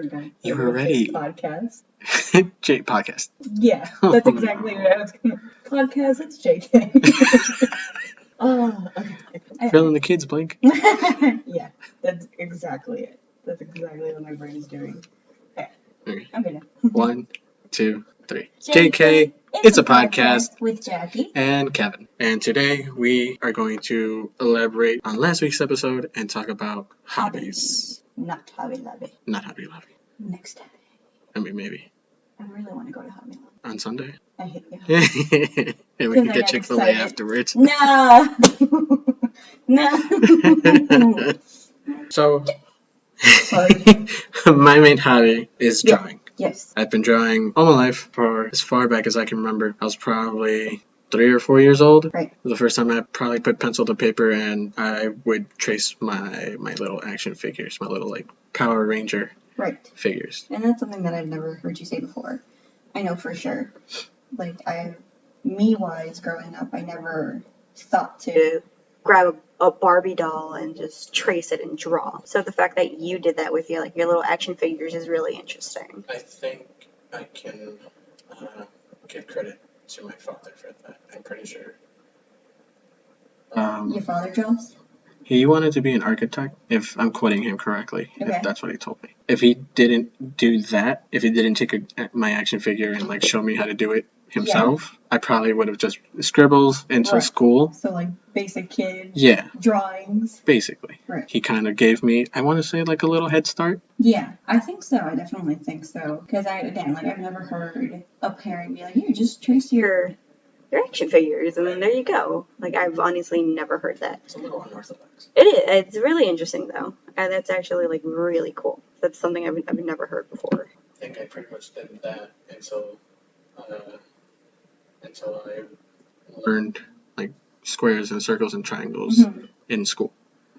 forgot. You were ready. Podcast. J podcast. Yeah, that's exactly what I was going to... Podcast, it's JK. Oh, okay. Filling the kids, Blake. Yeah, that's exactly it. That's exactly what my brain's doing. Okay. I'm gonna. 1, 2, 3. JK, it's a podcast with Jackie and Kevin. And today we are going to elaborate on last week's episode and talk about hobbies. Not Hobby Lobby. Not Hobby Lobby. Next time. I mean, maybe. I really want to go to Hobby Lobby. On Sunday? I hate you. And we can get Chick-fil-A afterwards. No! No! So, Sorry. my main hobby is drawing. Yes. I've been drawing all my life for as far back as I can remember. I was probably 3 or 4 years old. Right. The first time I probably put pencil to paper and I would trace my little action figures, my little like Power Ranger figures. And that's something that I've never heard you say before. I know for sure. Like, me-wise, growing up, I never thought to grab a Barbie doll and just trace it and draw. So the fact that you did that with your little action figures is really interesting. I think I can give credit to my father for that. I'm pretty sure. Your father draws? He wanted to be an architect, if I'm quoting him correctly, Okay. if that's what he told me. If he didn't do that, if he didn't take my action figure and like show me how to do it himself, I probably would have just scribbles until school. So like basic kid drawings. Basically. Right. He kind of gave me, I want to say, like a little head start. Yeah, I think so. I definitely think so. Because I've never heard a parent be like, here, just trace your action figures, and then there you go. Like, I've honestly never heard that. It's a little unorthodox. It is. It's really interesting, though. And that's actually, like, really cool. That's something I've never heard before. I think I pretty much did that until I learned, like, squares and circles and triangles in school.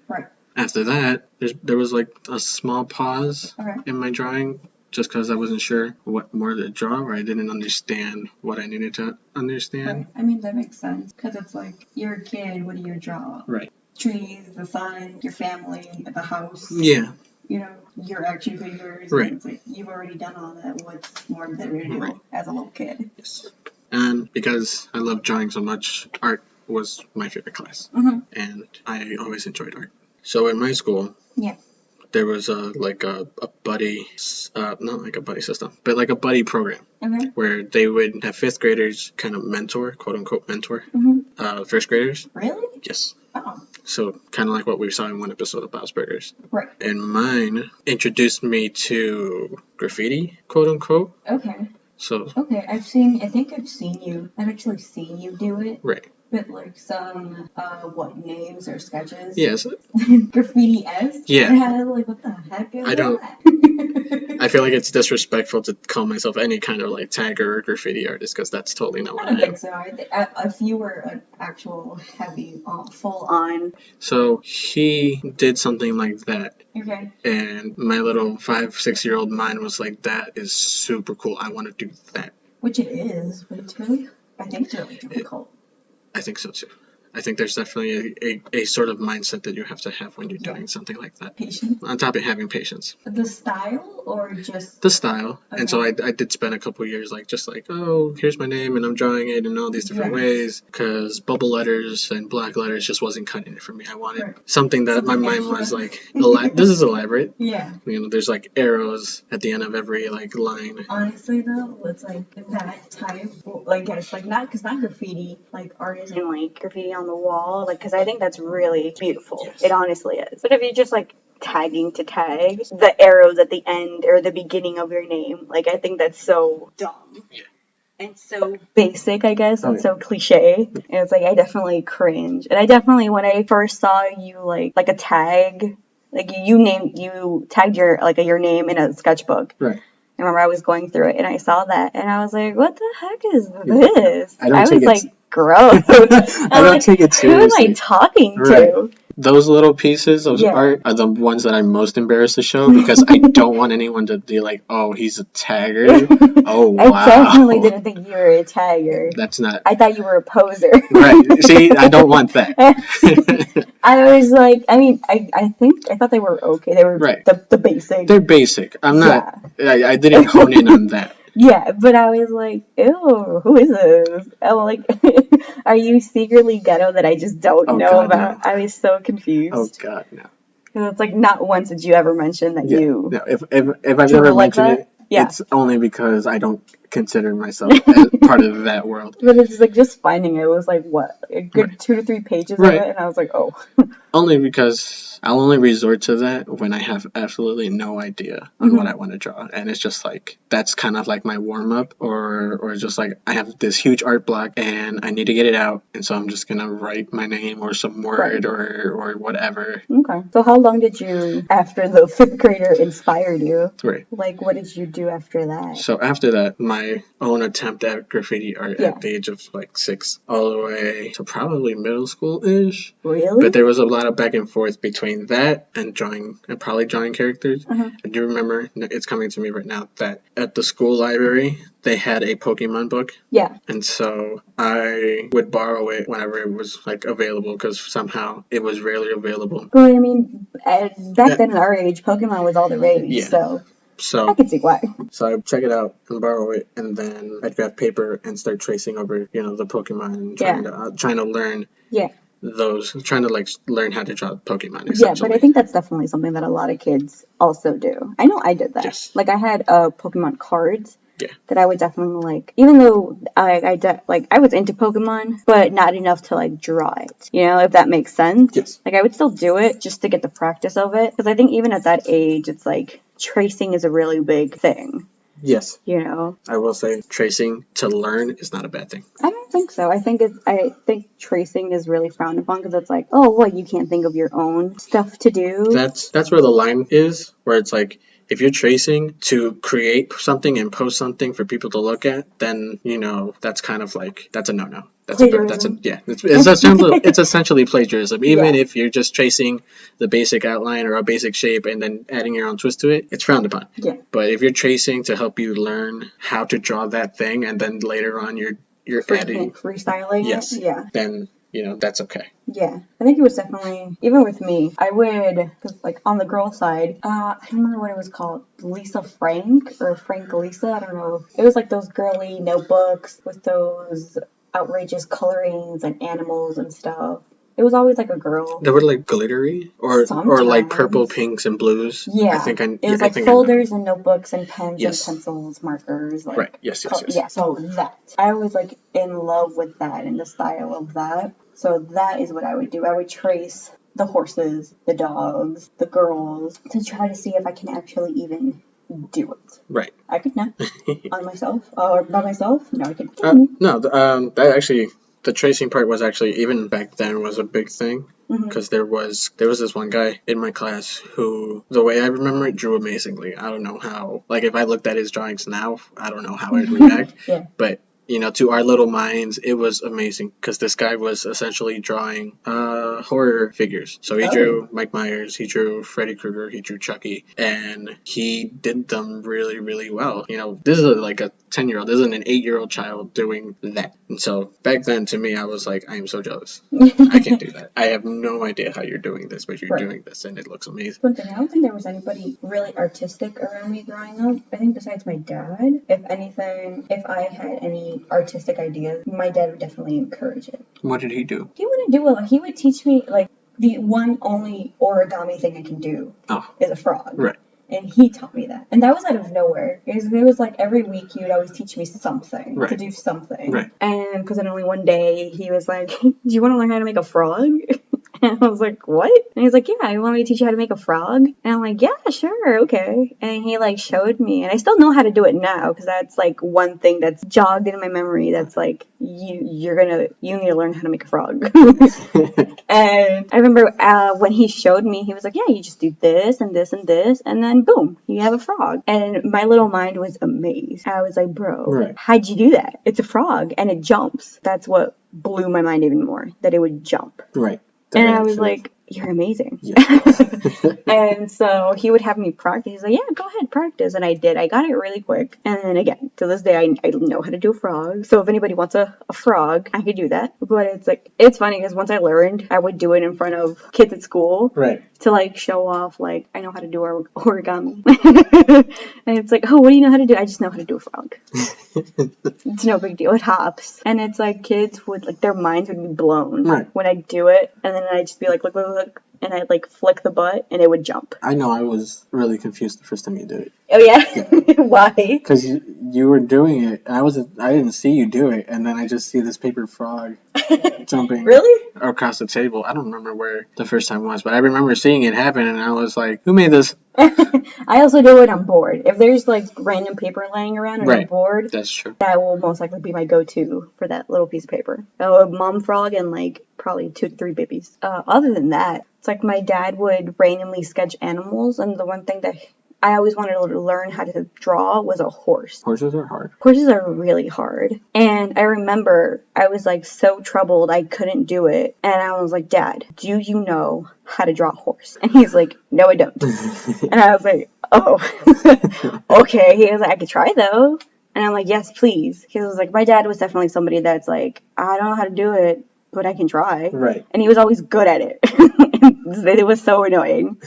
Right. After that, there was, like, a small pause in my drawing, just because I wasn't sure what more to draw, or I didn't understand what I needed to understand. Right. I mean, that makes sense, because it's like, you're a kid, what do you draw? Right. Trees, the sun, your family, the house. Yeah. You know, your action figures. Right. It's like, you've already done all that. What's more there to do as a little kid? Yes. And because I love drawing so much, art was my favorite class. And I always enjoyed art. So in my school, there was a buddy, not like a buddy system, but like a buddy program where they would have fifth graders kind of mentor, quote unquote mentor, first graders. Really? Yes. Oh. So kind of like what we saw in one episode of Bob's Burgers. Right. And mine introduced me to graffiti, quote unquote. Okay. So. Okay, I've actually seen you do it. Right. But like some, names or sketches? Yes. Graffiti-esque? Yeah. Like, what the heck is I don't. that? I feel like it's disrespectful to call myself any kind of like tagger or graffiti artist, because that's totally not what I am. I don't think so. If you were an actual heavy, full-on. So he did something like that. Okay. And my little 5-6-year-old mind was like, that is super cool. I want to do that. Which it is, but I think it's really difficult. I think so too. I think there's definitely a sort of mindset that you have to have when you're doing something like that. Patience. On top of having patience. The style or just... The style. Okay. And so I did spend a couple years oh, here's my name and I'm drawing it in all these different ways. Because bubble letters and black letters just wasn't cutting it for me. I wanted something that my mind was like, this is elaborate. Yeah. You know, there's like arrows at the end of every like line. Honestly though, it's like that type, like it's like not graffiti, like artists and like graffiti on the wall, like, because I think that's really beautiful. Yes. It honestly is. But if you're just like tagging to tag, the arrows at the end or the beginning of your name, like, I think that's so dumb. Yeah. And so basic, I guess, and so cliche. And it's like, I definitely cringe. And I definitely, when I first saw you like a tag, like you tagged your name in a sketchbook. Right. I remember I was going through it and I saw that and I was like, what the heck is this? I was like, gross. I don't take it seriously. Who am I talking to? Those little pieces of art are the ones that I'm most embarrassed to show because I don't want anyone to be like, oh, he's a tagger. Oh, wow. I definitely didn't think you were a tagger. That's not. I thought you were a poser. Right. See, I don't want that. I was like, I mean, I thought they were okay. They were the basic. They're basic. I'm not. I didn't hone in on that. Yeah, but I was like, ew, who is this? I'm like, are you secretly ghetto that I just don't know about? No. I was so confused. Oh, God, no. Because it's like, not once did you ever mention that you... No, if I've ever mentioned it, it's only because I don't consider myself as part of that world. But it's like, just finding it was like, what, a good 2 to 3 pages of it? And I was like, oh. Only because I'll only resort to that when I have absolutely no idea on what I want to draw. And it's just like, that's kind of like my warm-up, or just like, I have this huge art block and I need to get it out. And so I'm just going to write my name or some word or whatever. Okay. So how long did you, after the 5th grader inspired you? Right. Like, what did you do after that? So after that, my own attempt at graffiti art at the age of like 6 all the way to probably middle school-ish. Really? But there was a lot of back and forth between that and drawing, and probably drawing characters. I do remember, it's coming to me right now, that at the school library, they had a Pokemon book. Yeah. And so I would borrow it whenever it was like available, because somehow it was rarely available. Well, I mean, back then at our age, Pokemon was all the rage, so I can see why. So I check it out and borrow it, and then I'd grab paper and start tracing over, the Pokemon, and trying to learn trying to like learn how to draw Pokemon. Yeah, but I think that's definitely something that a lot of kids also do. I know I did that. Yes. Like, I had Pokemon cards. That I would definitely like, even though I was into Pokemon, but not enough to like draw it, if that makes sense. Yes. Like, I would still do it just to get the practice of it, because I think even at that age, it's like tracing is a really big thing. Yes. I will say tracing to learn is not a bad thing. I don't think so. I think tracing is really frowned upon, because it's like, oh, what, you can't think of your own stuff to do? That's where the line is, where it's like, if you're tracing to create something and post something for people to look at, then, that's kind of like, that's a no-no. It's essentially plagiarism. Even if you're just tracing the basic outline or a basic shape and then adding your own twist to it, it's frowned upon. Yeah. But if you're tracing to help you learn how to draw that thing, and then later on you're adding... freestyling Yes. it? Yeah. Then... that's okay. Yeah, I think it was definitely, even with me, I would, cause like on the girl side, I don't remember what it was called, Lisa Frank, or Frank Lisa, I don't know. It was like those girly notebooks with those outrageous colorings and animals and stuff. It was always like a girl. They were like glittery, or like purple, pinks, and blues. Yeah, it was like folders and notebooks and pens and pencils, markers. Like, right. Yes. Yeah. So that I was like in love with that and the style of that. So that is what I would do. I would trace the horses, the dogs, the girls, to try to see if I can actually even do it. Right. I could not on myself or by myself. No, I could. That actually. The tracing part was actually, even back then, was a big thing, because there was this one guy in my class who, the way I remember it, drew amazingly. I don't know how, like, if I looked at his drawings now, I don't know how I'd react, but, to our little minds, it was amazing, because this guy was essentially drawing horror figures. So he drew Mike Myers, he drew Freddy Krueger, he drew Chucky, and he did them really, really well. This is like a 10-year-old, this isn't an 8-year-old child doing that. And so back then, to me, I was like, I am so jealous. I can't do that. I have no idea how you're doing this, but you're doing this, and it looks amazing. One thing, I don't think there was anybody really artistic around me growing up. I think besides my dad, if anything, if I had any artistic ideas, my dad would definitely encourage it. What did he do? He wouldn't do it. He would teach me, like, the one only origami thing I can do is a frog. Right. And he taught me that. And that was out of nowhere. It was like every week he would always teach me something. To do something. Right. And because then only one day he was like, do you want to learn how to make a frog? And I was like, what? And he's like, yeah, you want me to teach you how to make a frog? And I'm like, yeah, sure, okay. And he like showed me, and I still know how to do it now, because that's like one thing that's jogged in my memory. That's like, you need to learn how to make a frog. And I remember when he showed me, he was like, yeah, you just do this and this and this, and then boom, you have a frog. And my little mind was amazed. I was like, bro, how'd you do that? It's a frog and it jumps. That's what blew my mind even more, that it would jump. Right. And I was like, you're amazing. Yes. And so he would have me practice. He's like, yeah, go ahead, practice. And I did. I got it really quick. And then again, to this day, I know how to do a frog. So if anybody wants a frog, I could do that. But it's like, it's funny because once I learned, I would do it in front of kids at school. Right. To like show off, like, I know how to do origami. And it's like, oh, what do you know how to do? I just know how to do a frog. It's no big deal. It hops. And it's like kids would, like, their minds would be blown when I do it. And then I'd just be like, look. And I'd like flick the butt and it would jump. I know, I was really confused the first time you did it. Oh yeah? Why? Because you were doing it, and I didn't see you do it, and then I just see this paper frog jumping really across the table. I don't remember where the first time was, but I remember seeing it happen, and I was like, who made this? I also do it on board. If there's like random paper laying around on a board, that's true. That will most likely be my go-to for that little piece of paper. A mom frog and like probably 2 to 3 babies. Other than that, it's like my dad would randomly sketch animals, and the one thing that I always wanted to learn how to draw was a horse. Horses are hard. Horses are really hard. And I remember I was like so troubled I couldn't do it. And I was like, Dad, do you know how to draw a horse? And he's like, no, I don't. And I was like, oh, okay. He was like, I could try though. And I'm like, yes, please. He was like, my dad was definitely somebody that's like, I don't know how to do it, but I can try. Right. And he was always good at it. It was so annoying.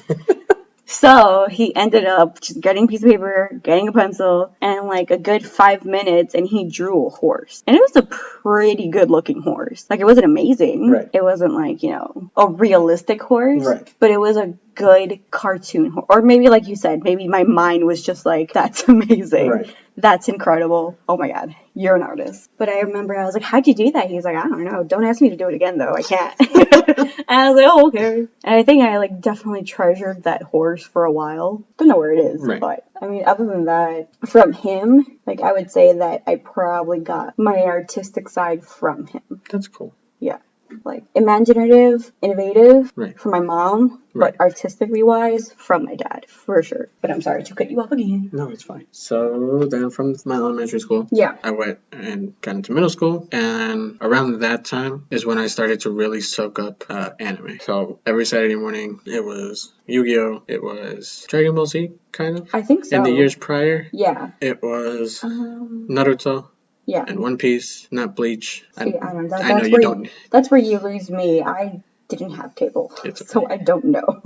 So he ended up just getting a piece of paper, getting a pencil, and like a good 5 minutes, and he drew a horse. And it was a pretty good looking horse. Like, it wasn't amazing. Right. It wasn't like, you know, a realistic horse. Right. But it was a good cartoon horse. Or maybe, like you said, maybe my mind was just like, that's amazing. Right. That's incredible. Oh my God, you're an artist. But I remember I was like, how'd you do that? He's like, I don't know. Don't ask me to do it again, though. I can't. And I was like, oh, okay. And I think I like definitely treasured that horse for a while. Don't know where it is, but I mean, other than that, from him, like I would say that I probably got my artistic side from him. That's cool. Yeah. Like imaginative, innovative from my mom, but artistically wise from my dad, for sure. But I'm sorry to cut you off again. No, it's fine. So then from my elementary school, I went and got into middle school, and around that time is when I started to really soak up anime. So every Saturday morning, it was Yu-Gi-Oh! It was Dragon Ball Z, kind of. I think so. In the years prior, it was Naruto. Yeah. And One Piece, not Bleach. See, I don't know. I know you don't. That's where you lose me. I didn't have cable, so I don't know.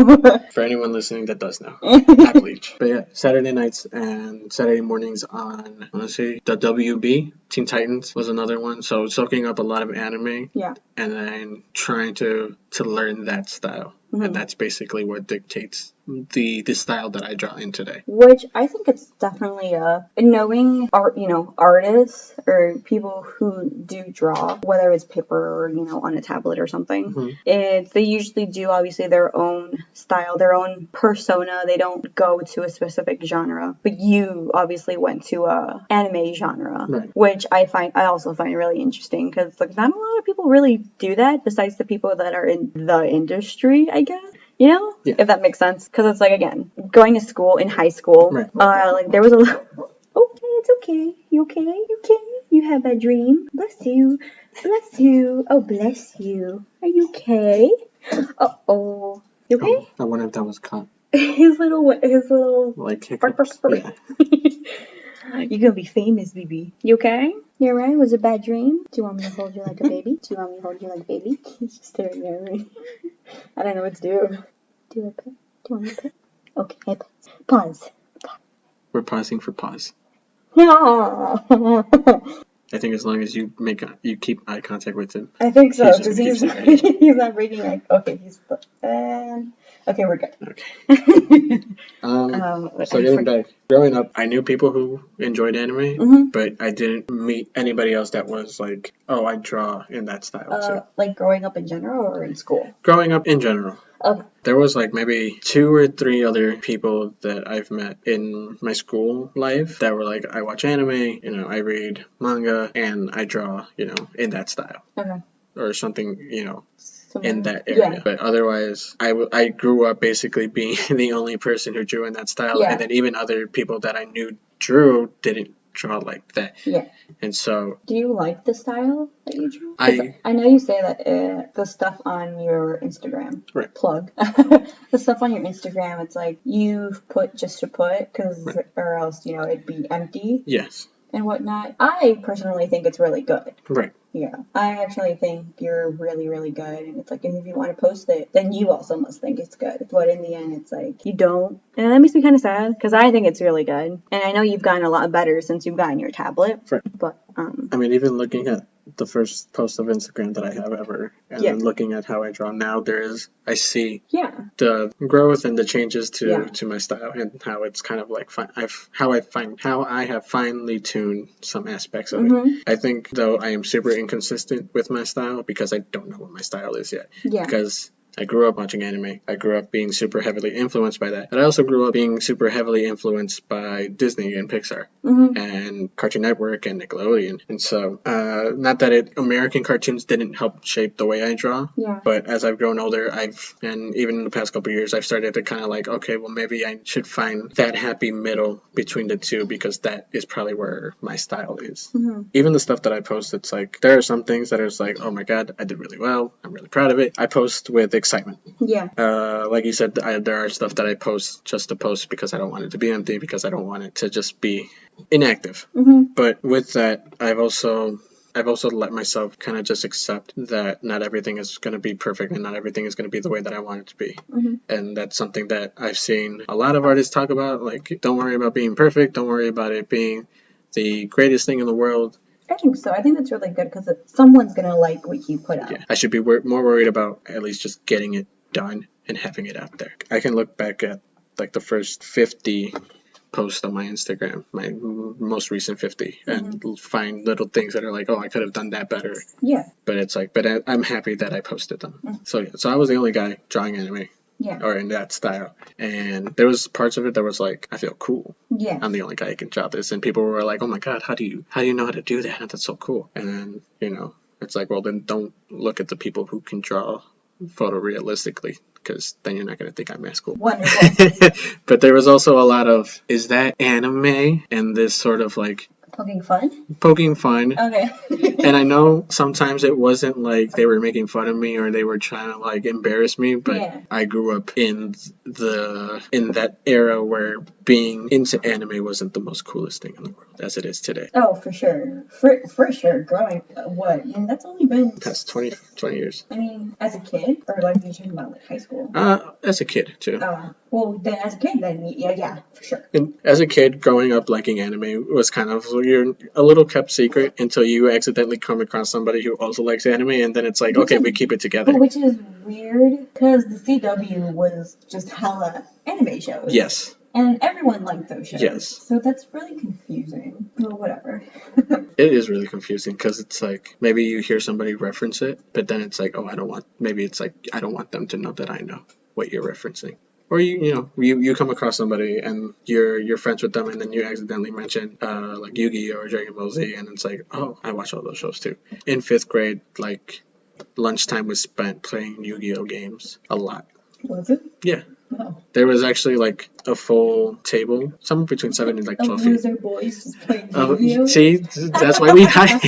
For anyone listening that does know, not Bleach. But yeah, Saturday nights and Saturday mornings on, let's see, the WB, Teen Titans was another one. So soaking up a lot of anime. Yeah. And then trying to learn that style. Mm-hmm. And that's basically what dictates the style that I draw in today. Which I think it's definitely knowing artists or people who do draw, whether it's paper or, on a tablet or something. Mm-hmm. They usually do obviously their own style, their own persona. They don't go to a specific genre. But you obviously went to a anime genre, which I also find really interesting because like not a lot of people really do that besides the people that are in the industry, I guess. If that makes sense. Because it's like, again, going to school in high school, like there was okay, it's okay. You okay? You okay? You have a dream. Bless you. Bless you. Oh, bless you. Are you okay? Uh-oh. You okay? I wonder if that was caught. His little like hiccups. Yeah. You're gonna be famous, baby. You okay? You alright? Was it a bad dream? Do you want me to hold you like a baby? Do you want me to hold you like a baby? He's just staring at me. I don't know what to do. Do you want me to pet? Okay, pause. We're pausing for pause. No. I think as long as you keep eye contact with him. I think so, because he's not breaking eye. Okay, okay, we're good. Okay. So getting back, growing up, I knew people who enjoyed anime, but I didn't meet anybody else that was like, oh, I draw in that style too. Like growing up in general or in school? Growing up in general. Okay. There was like maybe 2 or 3 other people that I've met in my school life that were like, I watch anime, I read manga, and I draw, in that style. Okay. Or something, in that area. Yeah. But otherwise, I grew up basically being the only person who drew in that style. Yeah. And then even other people that I knew drew didn't draw like that. Yeah. And so, do you like the style that you draw? I know you say that the stuff on your Instagram, right. plug, the stuff on your Instagram, it's like you put just to put, or else, it'd be empty. Yes. And whatnot. I personally think it's really good. Right. Yeah. I actually think you're really, really good. And it's like, if you want to post it, then you also must think it's good. But in the end, it's like, you don't. And that makes me kind of sad, because I think it's really good. And I know you've gotten a lot better since you've gotten your tablet. Right. But, I mean, even looking at the first post of Instagram that I have ever, and then looking at how I draw now, I see the growth and the changes to my style, and how it's kind of like how I have finely tuned some aspects of it. I think, though, I am super inconsistent with my style because I don't know what my style is yet. Yeah. Because I grew up watching anime. I grew up being super heavily influenced by that. But I also grew up being super heavily influenced by Disney and Pixar and Cartoon Network and Nickelodeon. And so, not that American cartoons didn't help shape the way I draw, but as I've grown older, and even in the past couple of years, I've started to kind of like, okay, well, maybe I should find that happy middle between the two, because that is probably where my style is. Even the stuff that I post, it's like, there are some things that are just like, oh my God, I did really well. I'm really proud of it. I post with excitement. Yeah. Like you said, there are stuff that I post just to post because I don't want it to be empty, because I don't want it to just be inactive. But with that, I've also let myself kind of just accept that not everything is going to be perfect, and not everything is going to be the way that I want it to be. And that's something that I've seen a lot of artists talk about. Like, don't worry about being perfect. Don't worry about it being the greatest thing in the world. I think so. I think that's really good, because someone's going to like what you put out. Yeah, I should be more worried about at least just getting it done and having it out there. I can look back at like the first 50 posts on my Instagram, my most recent 50, and find little things that are like, oh, I could have done that better. Yeah. But it's like, I'm happy that I posted them. So I was the only guy drawing anime. Yeah. Or in that style. And there was parts of it that was like, I feel cool. Yeah. I'm the only guy who can draw this. And people were like, oh my God, how do you know how to do that? That's so cool. And then, it's like, well, then don't look at the people who can draw photorealistically, because then you're not going to think I'm as cool. Wonderful. But there was also a lot of, is that anime? And this sort of like, Poking fun. Okay. And I know sometimes it wasn't like they were making fun of me or they were trying to like embarrass me, but I grew up in that era where being into anime wasn't the most coolest thing in the world as it is today. Oh, for sure. For sure. Growing what? And that's only been past 20 years. I mean, as a kid, or like you're talking about like high school? As a kid too. Well, then as a kid, then yeah, for sure. And as a kid, growing up liking anime was kind of, you're a little kept secret until you accidentally come across somebody who also likes anime, and then it's like, okay, we keep it together. Which is weird, because the CW was just hella anime shows. Yes. And everyone liked those shows. Yes. So that's really confusing. Well, whatever. It is really confusing, because it's like, maybe you hear somebody reference it, but then it's like, oh, I don't want them to know that I know what you're referencing. Or you come across somebody and you're friends with them, and then you accidentally mention like Yu-Gi-Oh! Or Dragon Ball Z, and it's like, oh, I watch all those shows too. In 5th grade, like, lunchtime was spent playing Yu-Gi-Oh! Games a lot. Was it? Yeah. Oh. There was actually like a full table, somewhere between 7 and like 12 feet. Loser boys just playing Yu-Gi-Oh! See, that's why we hide.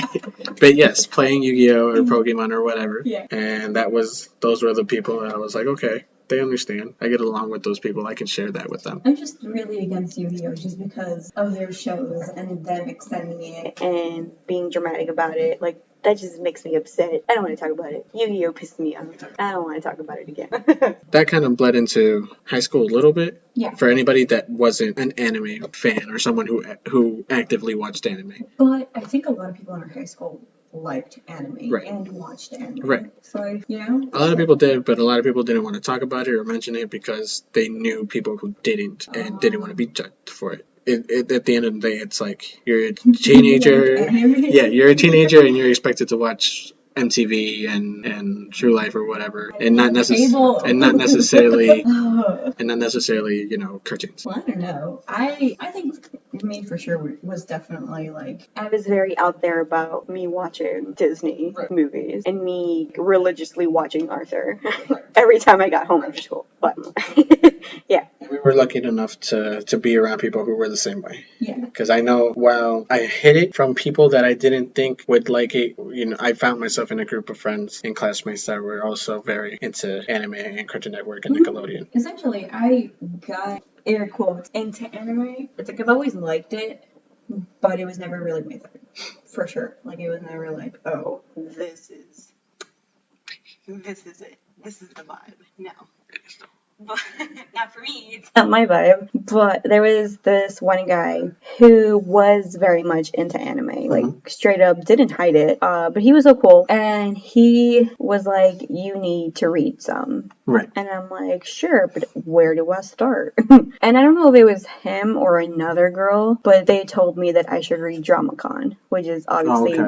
But yes, playing Yu-Gi-Oh! Or Pokemon or whatever. Yeah. And those were the people that I was like, okay, they understand. I get along with those people. I can share that with them. I'm just really against Yu-Gi-Oh! Just because of their shows and them extending it and being dramatic about it. Like, that just makes me upset. I don't want to talk about it. Yu-Gi-Oh! Pissed me off. I don't want to talk about it again. That kind of bled into high school a little bit. Yeah. For anybody that wasn't an anime fan or someone who actively watched anime. But I think a lot of people in our high school liked anime and watched anime. Right. So, a lot of people did, but a lot of people didn't want to talk about it or mention it because they knew people who didn't and didn't want to be judged for it. At the end of the day, it's like, you're a teenager. Yeah, you're a teenager and you're expected to watch MTV and True Life or whatever, and not necessarily cartoons. Well, I don't know. I think me for sure was definitely like, I was very out there about me watching Disney movies and me religiously watching Arthur every time I got home after school. But yeah. We were lucky enough to be around people who were the same way. Yeah. Because I know while I hid it from people that I didn't think would like it, I found myself in a group of friends and classmates that were also very into anime and Cartoon Network and Nickelodeon. Essentially, I got air quotes into anime. It's like I've always liked it, but it was never really my thing, for sure. Like it was never like, oh, this is it. This is the vibe. No. But not for me. It's not my vibe. But there was this one guy who was very much into anime, like straight up didn't hide it. But he was so cool, and he was like, "You need to read some." Right. And I'm like, "Sure, but where do I start?" And I don't know if it was him or another girl, but they told me that I should read DramaCon, which is obviously,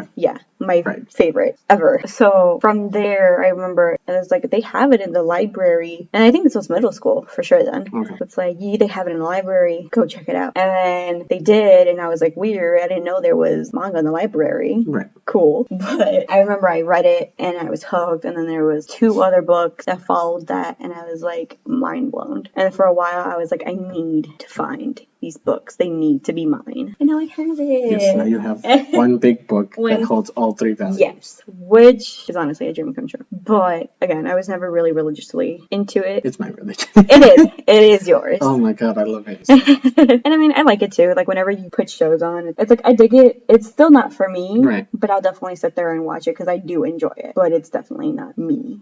my favorite ever. So from there, I remember it was like they have it in the library, and I think this was middle school for sure then. Okay. It's like, they have it in the library, go check it out. And then they did, and I was like, weird, I didn't know there was manga in the library. Right. Cool. But I remember I read it, and I was hooked, and then there was 2 other books that followed that, and I was like mind blown. And for a while, I was like, I need to find these books. They need to be mine. And now I have it. Yes, now you have one big book that holds all 3 values. Yes, which is honestly a dream come true. But again, I was never really religiously into it. It's my religion. It is yours. Oh my god, I love it. And I mean, I like it too. Like whenever you put shows on, it's like I dig it. It's still not for me, right? But I'll definitely sit there and watch it because I do enjoy it. But it's definitely not me.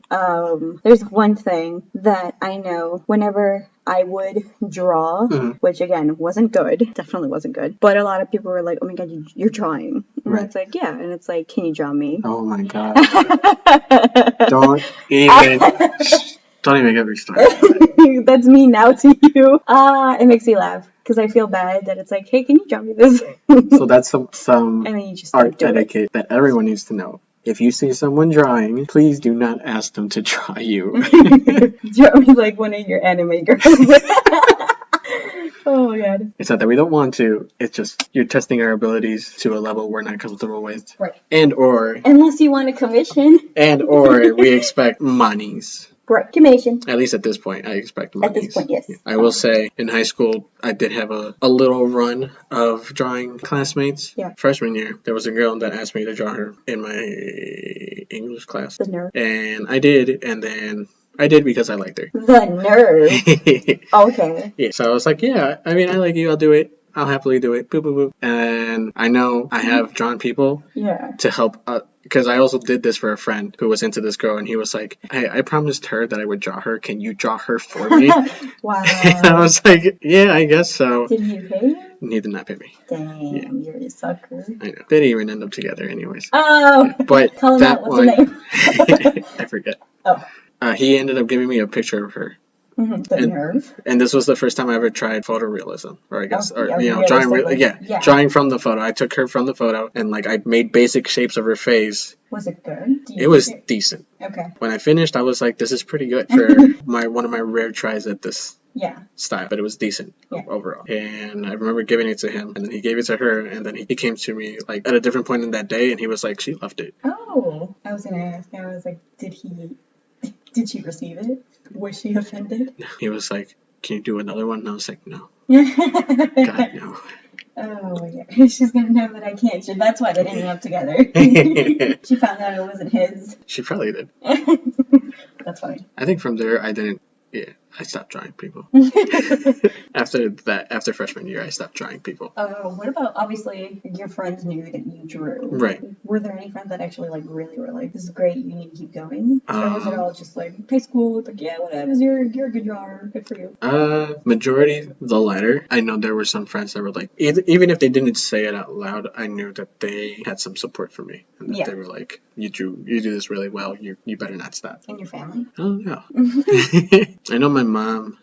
There's one thing that I know whenever I would draw, which again wasn't good, definitely wasn't good. But a lot of people were like, "Oh my god, you're drawing," and it's like, yeah, and it's like, "Can you draw me?" Oh my god! Don't even get me started. That's me now to you. It makes me laugh because I feel bad that it's like, "Hey, can you draw me this?" So that's some and then you just art etiquette that everyone needs to know. If you see someone drawing, please do not ask them to draw you. Draw me like one of your anime girls. Oh my god. It's not that we don't want to, it's just you're testing our abilities to a level we're not comfortable with. Right. And or unless you want a commission. And or we expect monies. Right. Commission. At least at this point, I expect monies. At this point, yes. I will say, in high school, I did have a little run of drawing classmates. Yeah. Freshman year, there was a girl that asked me to draw her in my English class. The nerve. And I did, and then I did because I liked her. The nerve. Okay. Yeah, so I was like, yeah, I mean, I like you, I'll do it. I'll happily do it. Boop, boop, boop. And I know I have drawn people to help because I also did this for a friend who was into this girl, and he was like, hey, I promised her that I would draw her. Can you draw her for me? Wow. And I was like, yeah, I guess so. Did he pay you? He did not pay me. Damn, you're a sucker. I know. They didn't even end up together anyways. Oh. But Tell him that. What's her name? I forget. Oh. He ended up giving me a picture of her. The nerve. And this was the first time I ever tried photorealism, or I guess, drawing from the photo. I took her from the photo, and like I made basic shapes of her face. Was it good? It was decent. Okay. When I finished, I was like, "This is pretty good for one of my rare tries at this." Style, but it was decent overall. And I remember giving it to him, and then he gave it to her, and then he came to me like at a different point in that day, and he was like, "She loved it." Oh, I was gonna ask. I was like, did she receive it? Was she offended? He was like, "Can you do another one?" And I was like, "No." God, no. Oh, yeah. She's gonna know that I can't. That's why they didn't end up together. She found out it wasn't his. She probably did. That's funny. I think from there, I stopped drawing people. After freshman year, I stopped drawing people. What about, obviously, your friends knew that you drew. Right. Were there any friends that actually, like, really were like, this is great, you need to keep going? Or was it all just, like, high school, it's like, yeah, whatever, you're a good drawer, good for you? Majority, the latter. I know there were some friends that were like, even if they didn't say it out loud, I knew that they had some support for me. And that they were like, you do this really well, you better not stop. And your family? Oh, no. I know my mom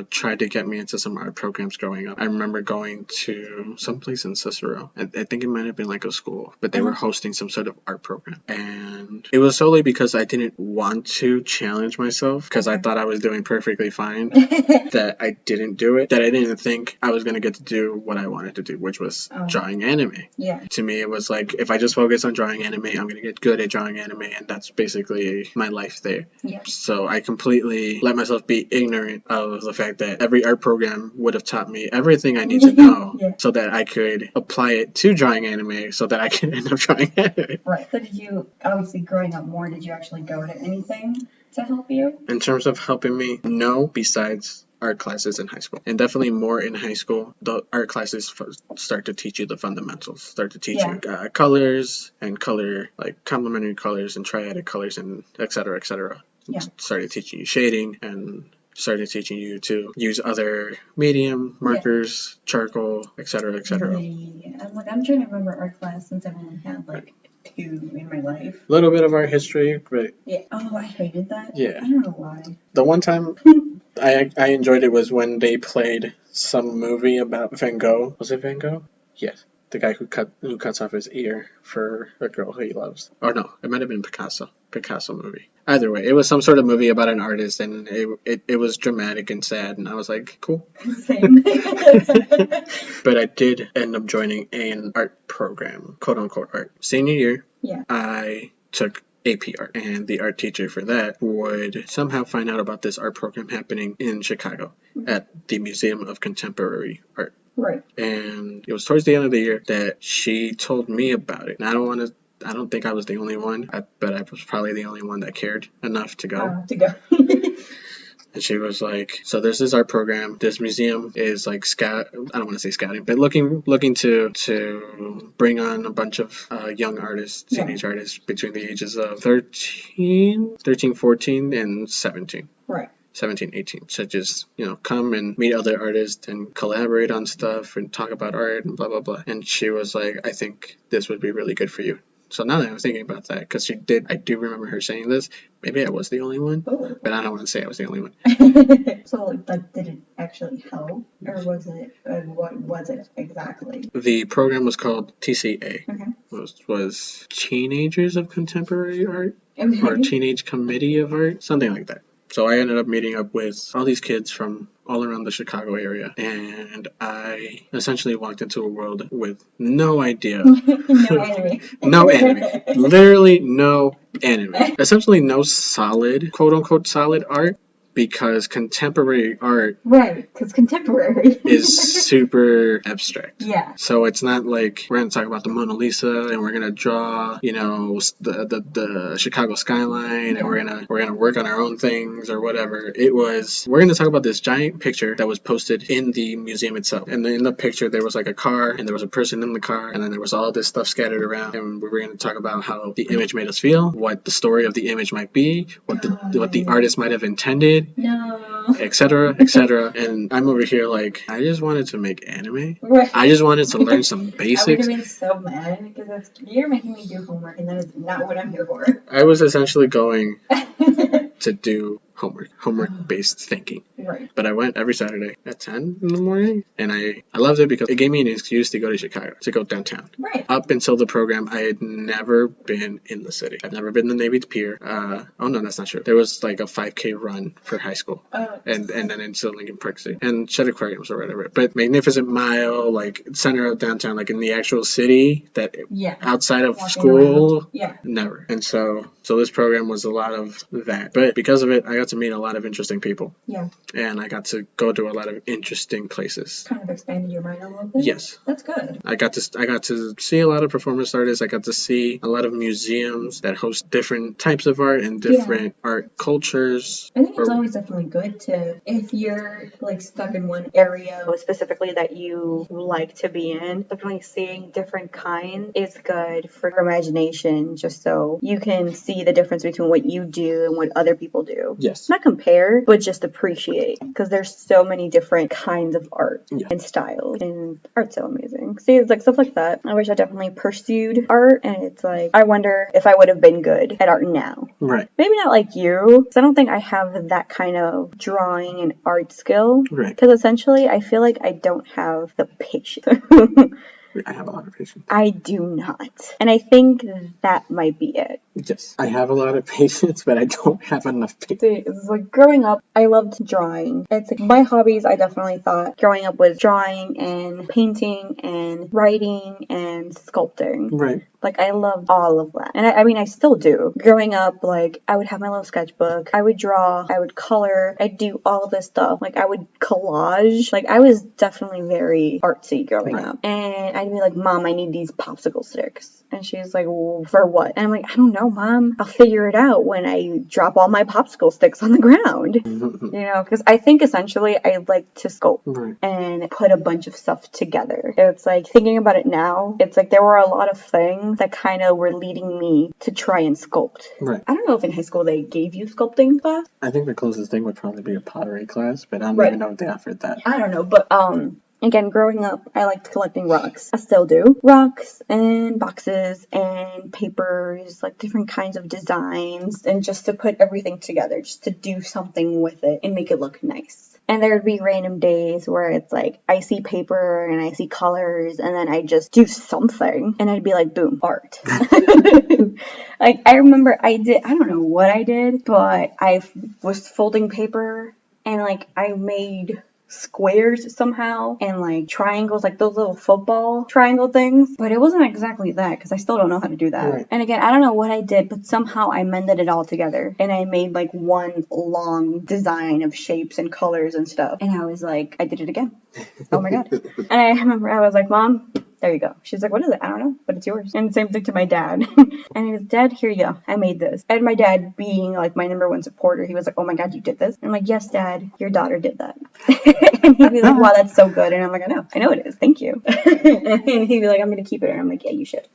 tried to get me into some art programs growing up. I remember going to someplace in Cicero. I think it might have been like a school, but they were hosting some sort of art program. And it was solely because I didn't want to challenge myself because I thought I was doing perfectly fine that I didn't do it, that I didn't think I was going to get to do what I wanted to do, which was drawing anime. Yeah. To me, it was like, if I just focus on drawing anime, I'm going to get good at drawing anime, and that's basically my life there. Yeah. So I completely let myself be ignorant ignorant of the fact that every art program would have taught me everything I need to know so that I could apply it to drawing anime so that I could end up drawing anime. Right. So did you, obviously growing up more, did you actually go to anything to help you? In terms of helping me, no, besides art classes in high school. And definitely more in high school, the art classes start to teach you the fundamentals, start to teach you colors and color, like complementary colors and triadic colors and et cetera, et cetera. Started teaching you shading and started teaching you to use other medium, markers, charcoal, et cetera, et cetera. I'm trying to remember art class since I've only had like 2 in my life. A little bit of art history, but... Yeah. Oh, I hated that. Yeah. I don't know why. The one time I enjoyed it was when they played some movie about Van Gogh. Was it Van Gogh? Yes. The guy who cuts off his ear for a girl who he loves. Or no, it might have been Picasso movie. Either way, it was some sort of movie about an artist, and it was dramatic and sad, and I was like, cool. Same. But I did end up joining an art program, quote unquote art. Senior year, I took AP art, and the art teacher for that would somehow find out about this art program happening in Chicago at the Museum of Contemporary Art. Right. And it was towards the end of the year that she told me about it. And I don't think I was the only one, but I was probably the only one that cared enough to go. And she was like, so there's this art program. This museum is like I don't want to say scouting, but looking to bring on a bunch of young artists, teenage artists between the ages of 13, 14, and 17. Right. 17, 18. So just, come and meet other artists and collaborate on stuff and talk about art and blah, blah, blah. And she was like, I think this would be really good for you. So now that I'm thinking about that, because I do remember her saying this, maybe I was the only one, but I don't want to say I was the only one. So, did it actually help, or was it, what was it exactly? The program was called TCA. Okay. Was Teenagers of Contemporary Art, or Teenage Committee of Art, something like that. So I ended up meeting up with all these kids from all around the Chicago area, and I essentially walked into a world with no idea. No anime. No anime. Literally no anime. Essentially no solid, quote-unquote solid art, because contemporary art... Right, because contemporary... is super abstract. Yeah. So it's not like we're going to talk about the Mona Lisa and we're going to draw, the Chicago skyline, and we're going to work on our own things or whatever. We're going to talk about this giant picture that was posted in the museum itself. And in the picture, there was like a car, and there was a person in the car, and then there was all this stuff scattered around, and we were going to talk about how the image made us feel, what the story of the image might be, what the artist might have intended. No. Etc. And I'm over here like, I just wanted to make anime. Right. I just wanted to learn some basics. I would have been so mad because you're making me do homework, and that is not what I'm here for. I was essentially going to do homework-based thinking. Right. But I went every Saturday at 10 in the morning, and I loved it because it gave me an excuse to go to Chicago, to go downtown. Right. Up until the program, I had never been in the city. I've never been to Navy Pier. Oh no, that's not true. There was like a 5K run for high school, and then into Lincoln Park City and Shed Aquariums or whatever. But Magnificent Mile, like center of downtown, like in the actual city, that outside of school, never. And so this program was a lot of that. But because of it, I got to meet a lot of interesting people. Yeah. And I got to go to a lot of interesting places. Kind of expanded your mind a little bit? Yes. That's good. I got to see a lot of performance artists. I got to see a lot of museums that host different types of art and different art cultures. I think it's always definitely good to, if you're like stuck in one area specifically that you like to be in, definitely seeing different kinds is good for your imagination, just so you can see the difference between what you do and what other people do. Yes. Not compare, but just appreciate, because there's so many different kinds of art and styles, and art's so amazing. See, it's like stuff like that. I wish I definitely pursued art, and it's like, I wonder if I would have been good at art now. Right. Maybe not like you, because I don't think I have that kind of drawing and art skill. Right. Because essentially, I feel like I don't have the patience. I have a lot of patience. I do not. And I think that might be it. Yes. I have a lot of patience, but I don't have enough patience. It's like growing up, I loved drawing. It's like my hobbies, I definitely thought growing up was drawing and painting and writing and sculpting. Right. Like, I loved all of that. And I mean, I still do. Growing up, like, I would have my little sketchbook. I would draw. I would color. I'd do all this stuff. Like, I would collage. Like, I was definitely very artsy growing up. And I'd be like, Mom, I need these popsicle sticks. And she's like, well, for what? And I'm like, I don't know, Mom. I'll figure it out when I drop all my popsicle sticks on the ground. You know, because I think essentially I like to sculpt and put a bunch of stuff together. It's like, thinking about it now, it's like there were a lot of things that kind of were leading me to try and sculpt. Right. I don't know if in high school they gave you sculpting class. I think the closest thing would probably be a pottery class, but I don't even know if they offered that. I don't know, but again, growing up, I liked collecting rocks. I still do. Rocks and boxes and papers, like different kinds of designs, and just to put everything together, just to do something with it and make it look nice. And there would be random days where it's like I see paper and I see colors and then I just do something and I'd be like, boom, art. Like, I remember I don't know what I did, but I was folding paper and like I made squares somehow and like triangles, like those little football triangle things, but it wasn't exactly that because I still don't know how to do that. And again, I don't know what I did, but somehow I mended it all together and I made like one long design of shapes and colors and stuff, and I was like, I did it again. Oh my god. And I remember I was like, Mom, there you go. She's like, what is it? I don't know, but it's yours. And same thing to my dad. And he was, Dad, here you go. I made this. And my dad, being like my number one supporter, he was like, oh my god, you did this? And I'm like, yes, Dad, your daughter did that. And he'd be like, wow, that's so good. And I'm like, I know it is. Thank you. And he'd be like, I'm going to keep it. And I'm like, yeah, you should.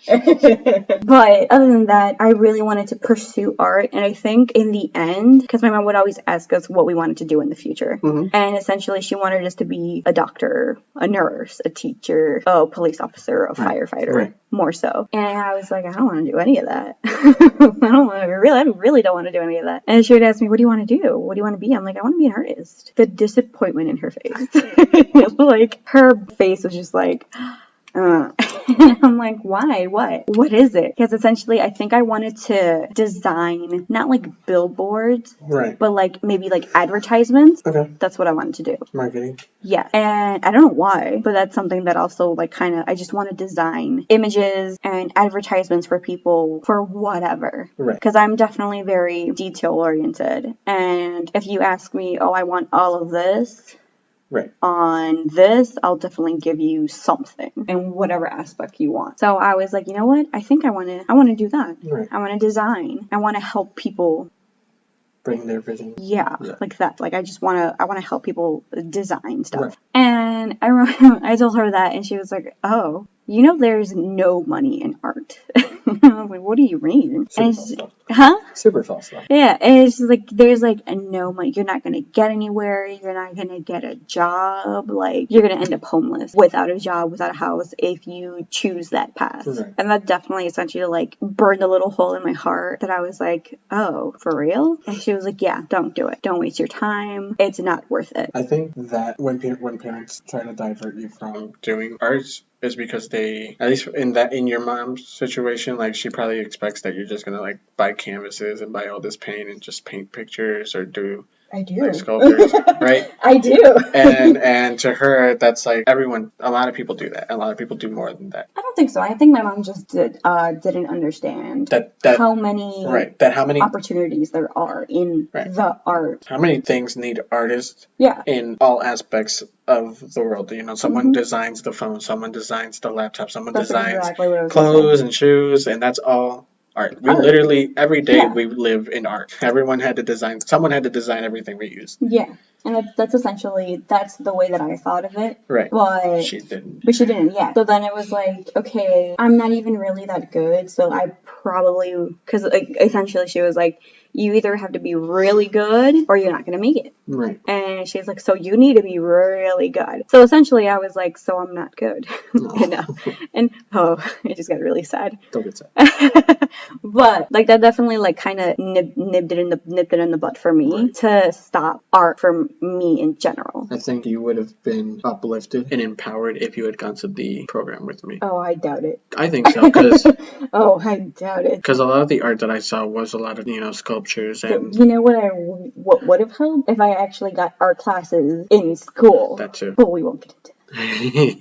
But other than that, I really wanted to pursue art, and I think in the end, because my mom would always ask us what we wanted to do in the future, and essentially she wanted us to be a doctor, a nurse, a teacher, a police officer, a firefighter, more so. And I was like, I don't want to do any of that. I really don't want to do any of that. And she would ask me, what do you want to do? What do you want to be? I'm like, I want to be an artist. The disappointment in her face. Like, her face was just like, and I'm like, why? What is it? Because essentially, I think I wanted to design, not like billboards, but like maybe like advertisements. Okay. That's what I wanted to do. Marketing. Yeah. And I don't know why, but that's something that also like kind of, I just want to design images and advertisements for people for whatever. Right. Because I'm definitely very detail oriented. And if you ask me, oh, I want all of this. On this, I'll definitely give you something in whatever aspect you want. So I was like, you know what? I think I want to do that. I want to design. I want to help people bring their vision. Yeah, like that. Like I want to help people design stuff. And I remember I told her that and she was like, "Oh, you know there's no money in art." I was like, what do you mean? Super false stuff. Yeah, and it's like, there's like no money. You're not going to get anywhere. You're not going to get a job. Like, you're going to end up homeless without a job, without a house, if you choose that path. And that definitely essentially like burned a little hole in my heart that I was like, oh, for real? And she was like, yeah, don't do it. Don't waste your time. It's not worth it. I think that when parents try to divert you from doing arts, is because they, at least in your mom's situation, like she probably expects that you're just gonna like buy canvases and buy all this paint and just paint pictures or do like sculptures, right? I do. And to her, that's like a lot of people do that. A lot of people do more than that. I don't think so. I think my mom just didn't understand how many opportunities there are in the art. How many things need artists in all aspects of the world. You know, someone designs the phone, someone designs the laptop, someone designs clothes and shoes, and that's all art. We literally, every day we live in art. Someone had to design everything we use. Yeah. And that's essentially, that's the way that I thought of it. Right. But she didn't, yeah. So then it was like, okay, I'm not even really that good, so I probably, because like, essentially she was like, you either have to be really good or you're not going to make it. Right. And she's like, so you need to be really good. So essentially I was like, so I'm not good. And it just got really sad. Don't get sad. But like that definitely like kind of nipped it in the butt for me to stop art for me in general. I think you would have been uplifted and empowered if you had gone to the program with me. Oh, I doubt it. I think so, because I doubt it. Because a lot of the art that I saw was a lot of, sculptures and... You know what would have helped? If I actually got art classes in school. That too. But we won't get into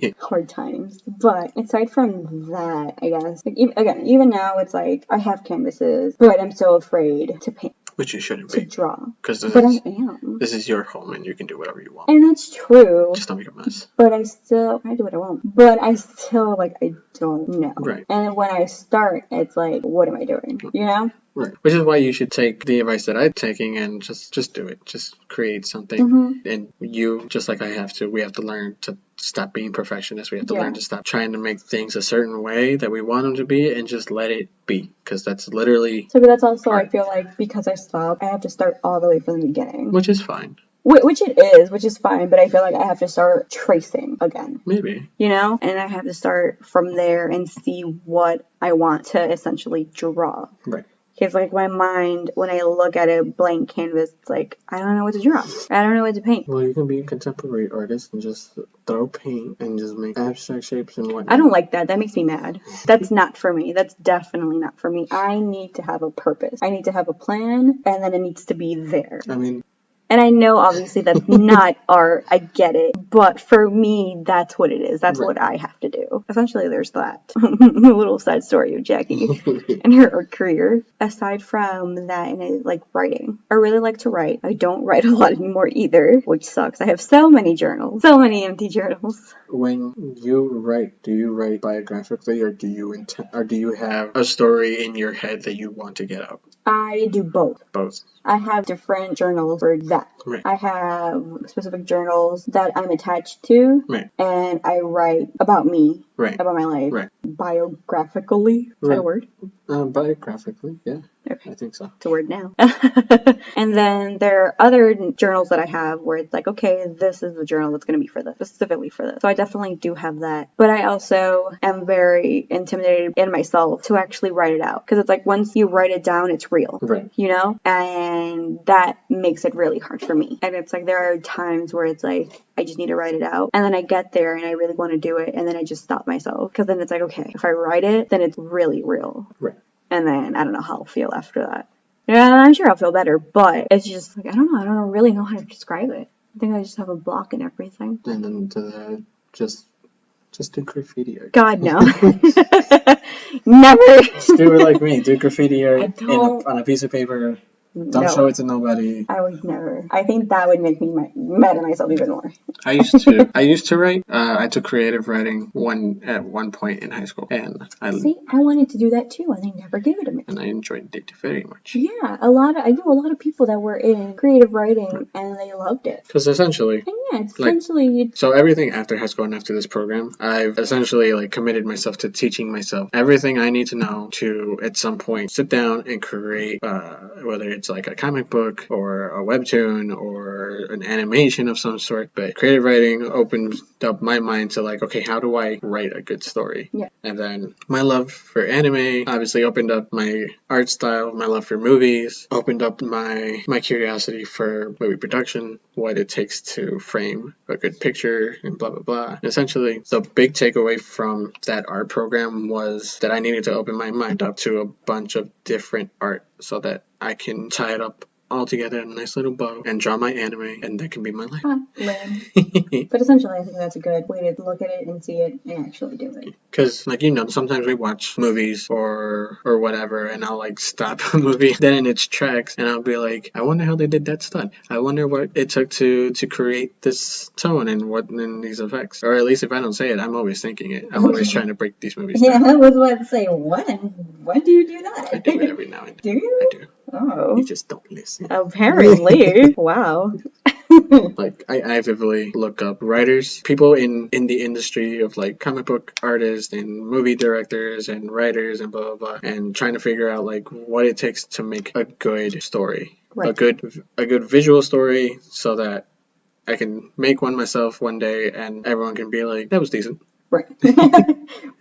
that. Hard times. But aside from that, I guess, like, even now it's like I have canvases, but I'm so afraid to paint. Which you shouldn't to be. Draw. Because I am. This is your home and you can do whatever you want. And that's true. Just don't make a mess. But I do what I want. But I still, like, I don't know. Right. And when I start, it's like, what am I doing? You know? Right. Which is why you should take the advice that I'm taking and just do it. Just create something. Mm-hmm. And you, just like I have to, we have to learn to stop being perfectionists. We have to learn to stop trying to make things a certain way that we want them to be and just let it be. Because that's literally... So that's also, art. I feel like, because I stopped, I have to start all the way from the beginning. Which is fine. Which is fine, but I feel like I have to start tracing again. Maybe. You know? And I have to start from there and see what I want to essentially draw. Right. Because, like, my mind, when I look at a blank canvas, it's like, I don't know what to draw. I don't know what to paint. Well, you can be a contemporary artist and just throw paint and just make abstract shapes and whatnot. I don't like that. That makes me mad. That's not for me. That's definitely not for me. I need to have a purpose. I need to have a plan, and then it needs to be there. I mean... And I know, obviously, that's not art. I get it. But for me, that's what it is. That's what I have to do. Essentially, there's that. A little side story of Jackie and her career. Aside from that, and I like writing. I really like to write. I don't write a lot anymore either, which sucks. I have so many journals. So many empty journals. When you write, do you write biographically, or do you have a story in your head that you want to get out? I do both. Both. I have different journals for that. Right. I have specific journals that I'm attached to, and I write about me, about my life, biographically. Is that a word? Biographically, yeah. Okay. I think so. It's a word now. And then there are other journals that I have where it's like, okay, this is the journal that's going to be for this, specifically for this. So I definitely do have that. But I also am very intimidated in myself to actually write it out. Because it's like, once you write it down, it's real. Right. You know? And that makes it really hard for me. And it's like, there are times where it's like, I just need to write it out. And then I get there and I really want to do it. And then I just stop myself. Because then it's like, okay, if I write it, then it's really real. Right. And then I don't know how I'll feel after that. Yeah, I'm sure I'll feel better, but it's just like, I don't know. I don't really know how to describe it. I think I just have a block and everything. And then just do graffiti art. God, no. Never. Just do it like me. Do graffiti art on a piece of paper. Don't show it to nobody. I would never. I think that would make me mad at myself even more. I used to write. I took creative writing at one point in high school, and I wanted to do that too, and they never gave it to me. And I enjoyed it very much. Yeah, I knew a lot of people that were in creative writing, and they loved it. Because essentially, it's essentially. So everything after high school and after this program, I've essentially committed myself to teaching myself everything I need to know to at some point sit down and create, whether it's like a comic book or a webtoon or an animation of some sort. But creative writing opened up my mind to okay, how do I write a good story? Yeah. And then my love for anime obviously opened up my art style, my love for movies, opened up my curiosity for movie production, what it takes to frame a good picture, and blah, blah, blah. And essentially, the big takeaway from that art program was that I needed to open my mind up to a bunch of different art so that I can tie it up all together in a nice little bow and draw my anime, and that can be my life. But essentially, I think that's a good way to look at it and see it and actually do it. Because, sometimes we watch movies or whatever, and I'll stop a movie then in its tracks, and I'll be like, I wonder how they did that stunt. I wonder what it took to create this tone and these effects. Or at least if I don't say it, I'm always thinking it. I'm always trying to break these movies down. Yeah, I was about to say, when do you do that? I do it every now and then. Do you? I do. Oh. You just don't listen. Apparently. Wow. Like, I vividly look up writers, people in the industry of like comic book artists and movie directors and writers and blah, blah, blah, and trying to figure out like what it takes to make a good story. Right. A good visual story so that I can make one myself one day and everyone can be like, that was decent. Right.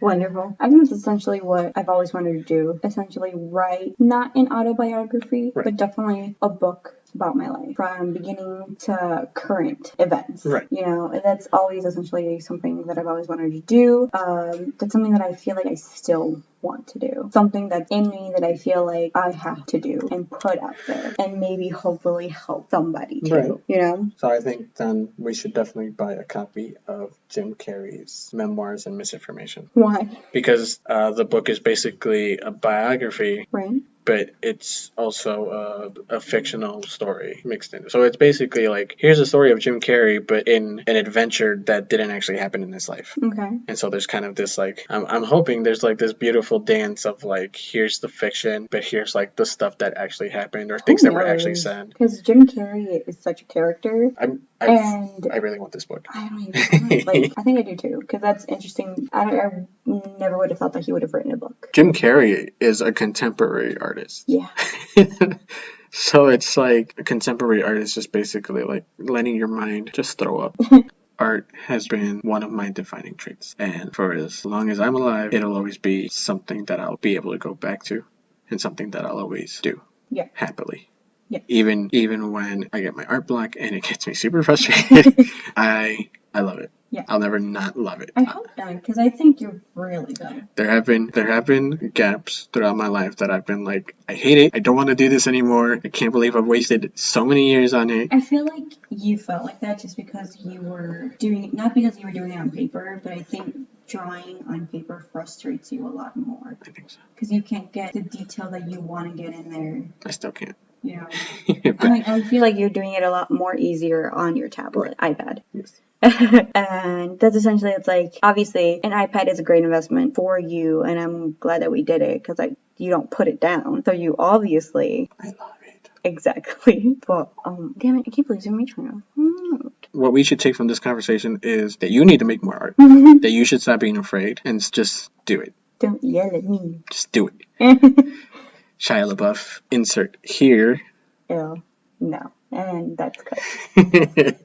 Wonderful. I think that's essentially what I've always wanted to do. Essentially write, not an autobiography, right, but definitely a book about my life from beginning to current events. Right. You know, and that's always essentially something that I've always wanted to do. That's something that I feel like I still want to do. Something that's in me that I feel like I have to do and put out there and maybe hopefully help somebody too. Right. You know? So I think then we should definitely buy a copy of Jim Carrey's Memoirs and Misinformation. Why? Because the book is basically a biography. Right. But it's also a fictional story mixed in. So it's basically like, here's a story of Jim Carrey, but in an adventure that didn't actually happen in his life. Okay. And so there's kind of this like, I'm hoping there's like this beautiful dance of like, here's the fiction, but here's like the stuff that actually happened or things that were actually said. Because Jim Carrey is such a character. I really want this book. I don't even know. Like, I think I do too, because that's interesting. I never would have thought that he would have written a book. Jim Carrey is a contemporary artist. Yeah. So it's like a contemporary artist is basically like letting your mind just throw up. Art has been one of my defining traits. And for as long as I'm alive, it'll always be something that I'll be able to go back to and something that I'll always do. Yeah. Happily. Yeah. Even when I get my art block and it gets me super frustrated, I love it. Yeah. I'll never not love it. I hope not, because I think you're really good. There have been gaps throughout my life that I've been like, I hate it. I don't want to do this anymore. I can't believe I've wasted so many years on it. I feel like you felt like that just because you were doing it, not because you were doing it on paper, but I think drawing on paper frustrates you a lot more. I think so. Because you can't get the detail that you want to get in there. I still can't. You know, I feel like you're doing it a lot more easier on your tablet, iPad. Yes. And that's essentially, it's like, obviously, an iPad is a great investment for you, and I'm glad that we did it, because you don't put it down. So you obviously... I love it. Exactly. But, damn it, I keep losing my train of thought. What we should take from this conversation is that you need to make more art. That you should stop being afraid and just do it. Don't yell at me. Just do it. Shia LaBeouf, insert here. Ew. No. And that's good.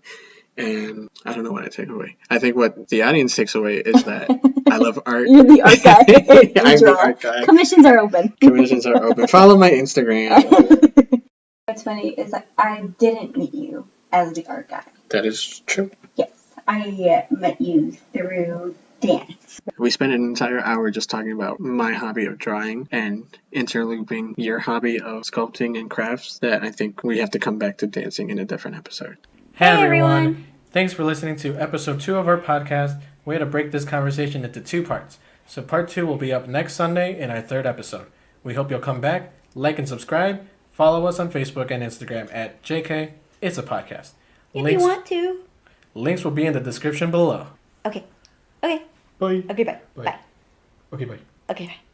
And I don't know what I take away. I think what the audience takes away is that I love art. You're the art guy. I'm the art guy. Commissions are open. Commissions are open. Follow my Instagram. What's funny is that I didn't meet you as the art guy. That is true. Yes. I met you through dance. We spent an entire hour just talking about my hobby of drawing and interlooping your hobby of sculpting and crafts that I think we have to come back to dancing in a different episode. Hey everyone! Thanks for listening to episode 2 of our podcast. We had to break this conversation into 2 parts. So part 2 will be up next Sunday in our 3rd episode. We hope you'll come back, like and subscribe, follow us on Facebook and Instagram at JK It's a Podcast. If you want to. Links will be in the description below. Okay. Bye. Okay, bye. Bye. Bye. Okay, bye. Okay, bye.